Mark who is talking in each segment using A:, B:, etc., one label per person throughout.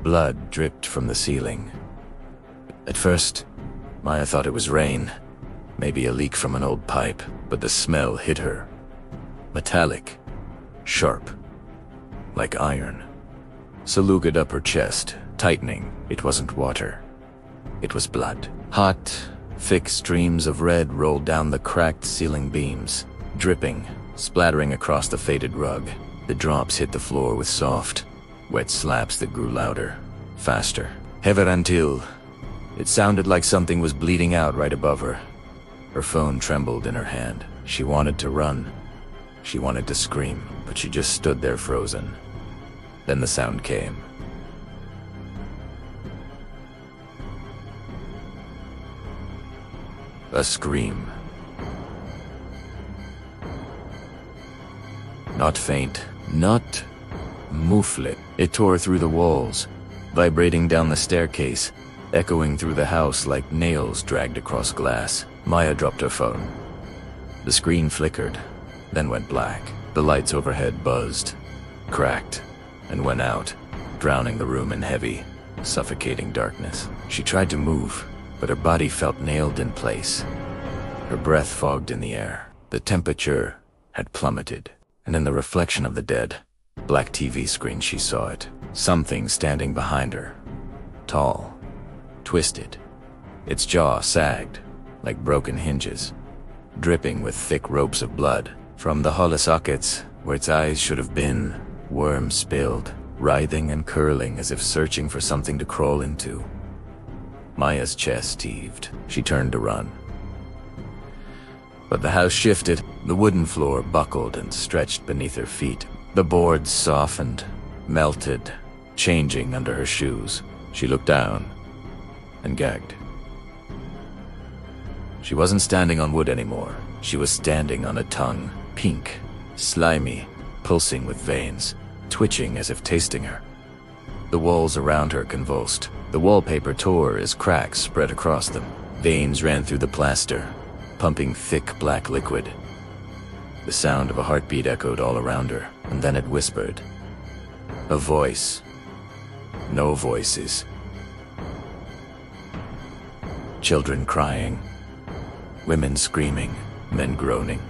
A: Blood dripped from the ceiling. At first, Maya thought it was rain, maybe a leak from an old pipe, but the smell hit her. Metallic, sharp, like iron. Saluged up her chest, tightening. It wasn't water. It was blood. Hot, thick streams of red rolled down the cracked ceiling beams, dripping, splattering across the faded rug. The drops hit the floor with soft, wet slaps that grew louder, faster. Hever until it sounded like something was bleeding out right above her. Her phone trembled in her hand. She wanted to run. She wanted to scream, but she just stood there frozen. Then the sound came. A scream. Not faint, not muffled. It tore through the walls, vibrating down the staircase, echoing through the house like nails dragged across glass. Maya dropped her phone. The screen flickered, then went black. The lights overhead buzzed, cracked, and went out, drowning the room in heavy, suffocating darkness. She tried to move, but her body felt nailed in place. Her breath fogged in the air. The temperature had plummeted, and in the reflection of the dead, black TV screen she saw it. Something standing behind her. Tall, twisted. Its jaw sagged, like broken hinges, dripping with thick ropes of blood. From the hollow sockets, where its eyes should have been, worms spilled, writhing and curling as if searching for something to crawl into. Maya's chest heaved. She turned to run. But the house shifted. The wooden floor buckled and stretched beneath her feet. The boards softened, melted, changing under her shoes. She looked down and gagged. She wasn't standing on wood anymore. She was standing on a tongue, pink, slimy, pulsing with veins, twitching as if tasting her. The walls around her convulsed. The wallpaper tore as cracks spread across them. Veins ran through the plaster, pumping thick black liquid. The sound of a heartbeat echoed all around her, and then it whispered. A voice. No voices. Children crying. Women screaming, men groaning.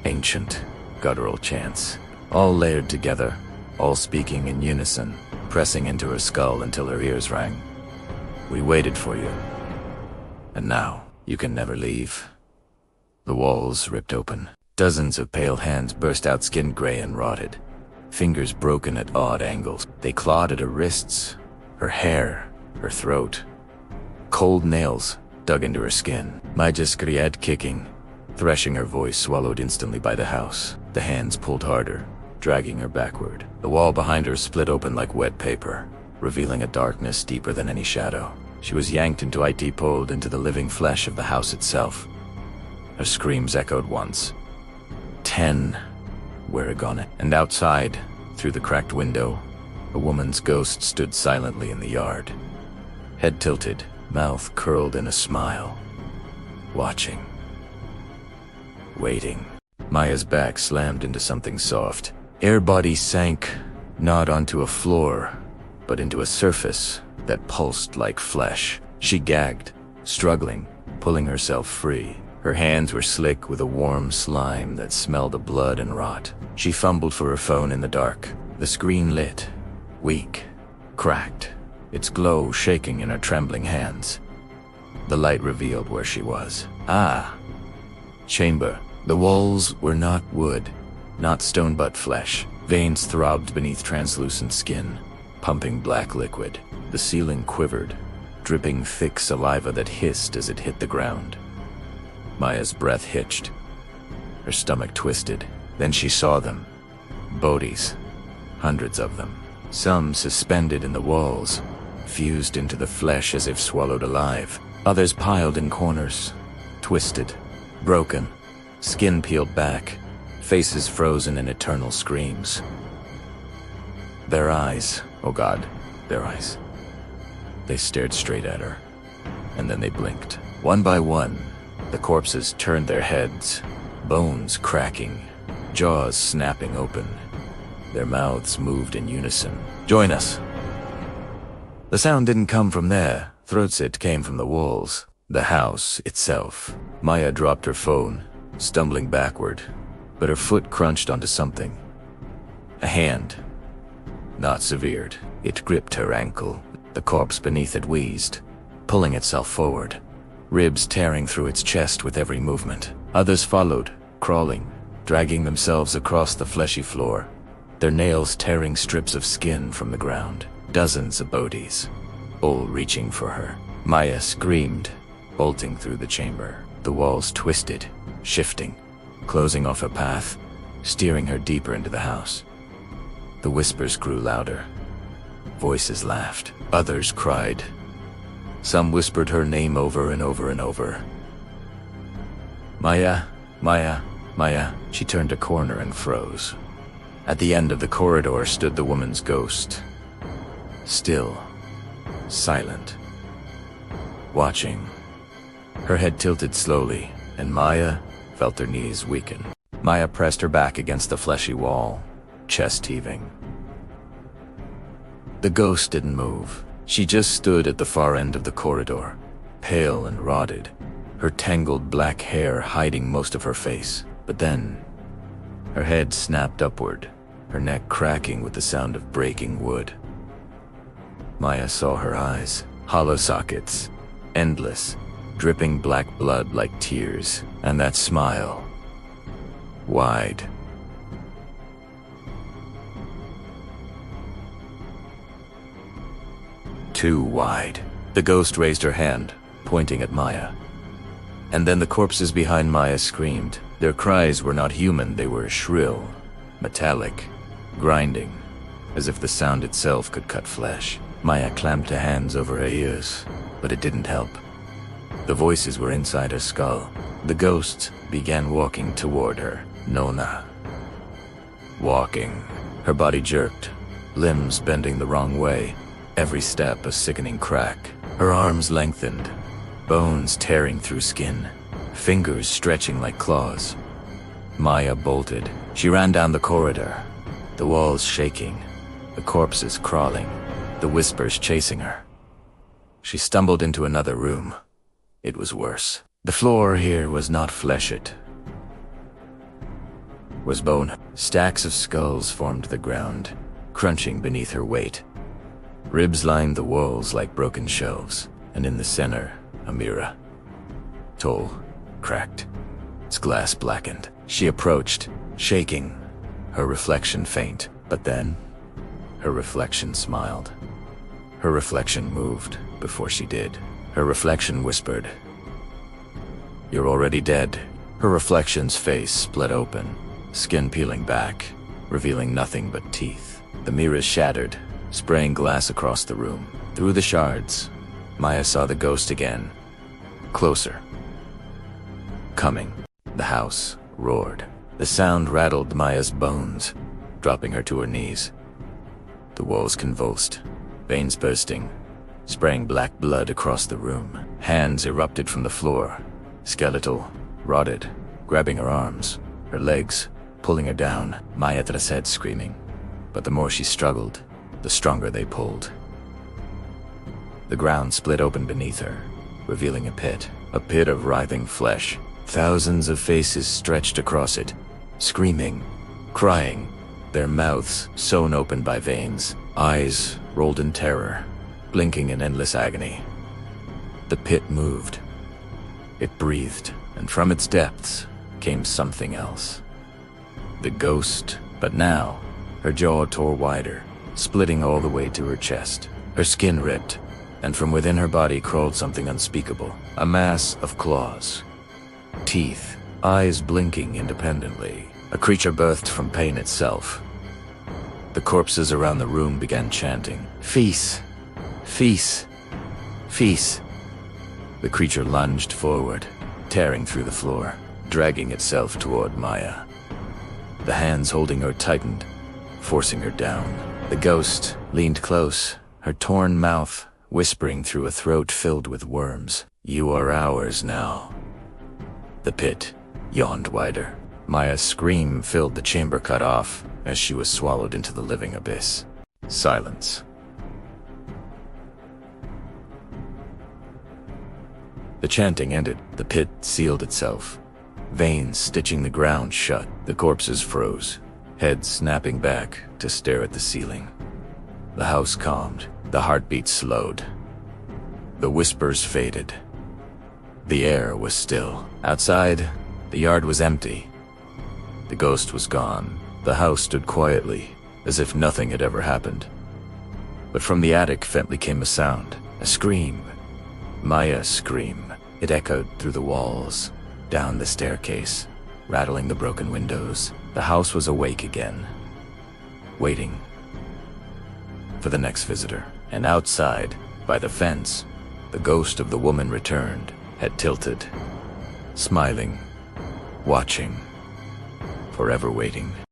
A: Ancient, guttural chants, all layered together, all speaking in unison, pressing into her skull until her ears rang. We waited for you. And now, you can never leave. The walls ripped open. Dozens of pale hands burst out, skin gray and rotted. Fingers broken at odd angles. They clawed at her wrists, her hair, her throat. Cold nails dug into her skin. Maja screamed, kicking, threshing, her voice swallowed instantly by the house. The hands pulled harder, dragging her backward. The wall behind her split open like wet paper, revealing a darkness deeper than any shadow. She was yanked into it, pulled into the living flesh of the house itself. Her screams echoed once. 10 were gone. And outside, through the cracked window, a woman's ghost stood silently in the yard. Head tilted, mouth curled in a smile. Watching. Waiting. Maya's back slammed into something soft. Air body sank, not onto a floor, but into a surface that pulsed like flesh. She gagged, struggling, pulling herself free. Her hands were slick with a warm slime that smelled of blood and rot. She fumbled for her phone in the dark. The screen lit, weak, cracked, its glow shaking in her trembling hands. The light revealed where she was. Chamber. The walls were not wood, not stone but flesh. Veins throbbed beneath translucent skin, pumping black liquid. The ceiling quivered, dripping thick saliva that hissed as it hit the ground. Maya's breath hitched. Her stomach twisted. Then she saw them. Bodies. Hundreds of them. Some suspended in the walls, fused into the flesh as if swallowed alive. Others piled in corners, twisted, broken, skin peeled back, faces frozen in eternal screams. Their eyes, oh God, their eyes. They stared straight at her, and then they blinked. One by one, the corpses turned their heads, bones cracking, jaws snapping open. Their mouths moved in unison. Join us. The sound didn't come from there. It came from the walls. The house itself. Maya dropped her phone, stumbling backward, but her foot crunched onto something. A hand. Not severed. It gripped her ankle. The corpse beneath it wheezed, pulling itself forward, ribs tearing through its chest with every movement. Others followed, crawling, dragging themselves across the fleshy floor, their nails tearing strips of skin from the ground. Dozens of bodies, all reaching for her. Maya screamed, bolting through the chamber. The walls twisted, shifting, closing off her path, steering her deeper into the house. The whispers grew louder. Voices laughed. Others cried. Some whispered her name over and over and over. Maya, Maya, Maya. She turned a corner and froze. At the end of the corridor stood the woman's ghost. Still, silent, watching. Her head tilted slowly, and Maya felt her knees weaken. Maya pressed her back against the fleshy wall, chest heaving. The ghost didn't move. She just stood at the far end of the corridor, pale and rotted, her tangled black hair hiding most of her face. But then, her head snapped upward, her neck cracking with the sound of breaking wood. Maya saw her eyes, hollow sockets, endless, dripping black blood like tears, and that smile, wide. Too wide. The ghost raised her hand, pointing at Maya. And then the corpses behind Maya screamed. Their cries were not human, they were shrill, metallic, grinding, as if the sound itself could cut flesh. Maya clamped her hands over her ears, but it didn't help. The voices were inside her skull. The ghost began walking toward her. Nona. Walking. Her body jerked, limbs bending the wrong way, every step a sickening crack. Her arms lengthened, bones tearing through skin, fingers stretching like claws. Maya bolted. She ran down the corridor, the walls shaking, the corpses crawling, the whispers chasing her. She stumbled into another room. It was worse. The floor here was not flesh, it was bone. Stacks of skulls formed the ground, crunching beneath her weight. Ribs lined the walls like broken shelves, and in the center, a mirror. Tall, cracked, its glass blackened. She approached, shaking, her reflection faint. But then, her reflection smiled. Her reflection moved before she did. Her reflection whispered, "You're already dead." Her reflection's face split open, skin peeling back, revealing nothing but teeth. The mirrors shattered, spraying glass across the room. Through the shards, Maya saw the ghost again. Closer. Coming. The house roared. The sound rattled Maya's bones, dropping her to her knees. The walls convulsed, veins bursting, spraying black blood across the room. Hands erupted from the floor, skeletal, rotted, grabbing her arms, her legs, pulling her down. Maya traced screaming, but the more she struggled, the stronger they pulled. The ground split open beneath her, revealing a pit of writhing flesh. Thousands of faces stretched across it, screaming, crying, their mouths sewn open by veins, eyes rolled in terror, blinking in endless agony. The pit moved. It breathed, and from its depths came something else. The ghost, but now, her jaw tore wider, splitting all the way to her chest. Her skin ripped, and from within her body crawled something unspeakable. A mass of claws, teeth, eyes blinking independently. A creature birthed from pain itself. The corpses around the room began chanting, "Feast! Feast! Feast!" The creature lunged forward, tearing through the floor, dragging itself toward Maya. The hands holding her tightened, forcing her down. The ghost leaned close, her torn mouth whispering through a throat filled with worms. "You are ours now." The pit yawned wider. Maya's scream filled the chamber cut off as she was swallowed into the living abyss. Silence. The chanting ended. The pit sealed itself, veins stitching the ground shut. The corpses froze, heads snapping back to stare at the ceiling. The house calmed. The heartbeat slowed. The whispers faded. The air was still. Outside, the yard was empty. The ghost was gone. The house stood quietly, as if nothing had ever happened. But from the attic faintly came a sound, a scream. Maya's scream. It echoed through the walls, down the staircase, rattling the broken windows. The house was awake again, waiting for the next visitor. And outside, by the fence, the ghost of the woman returned, had tilted, smiling, watching, forever waiting.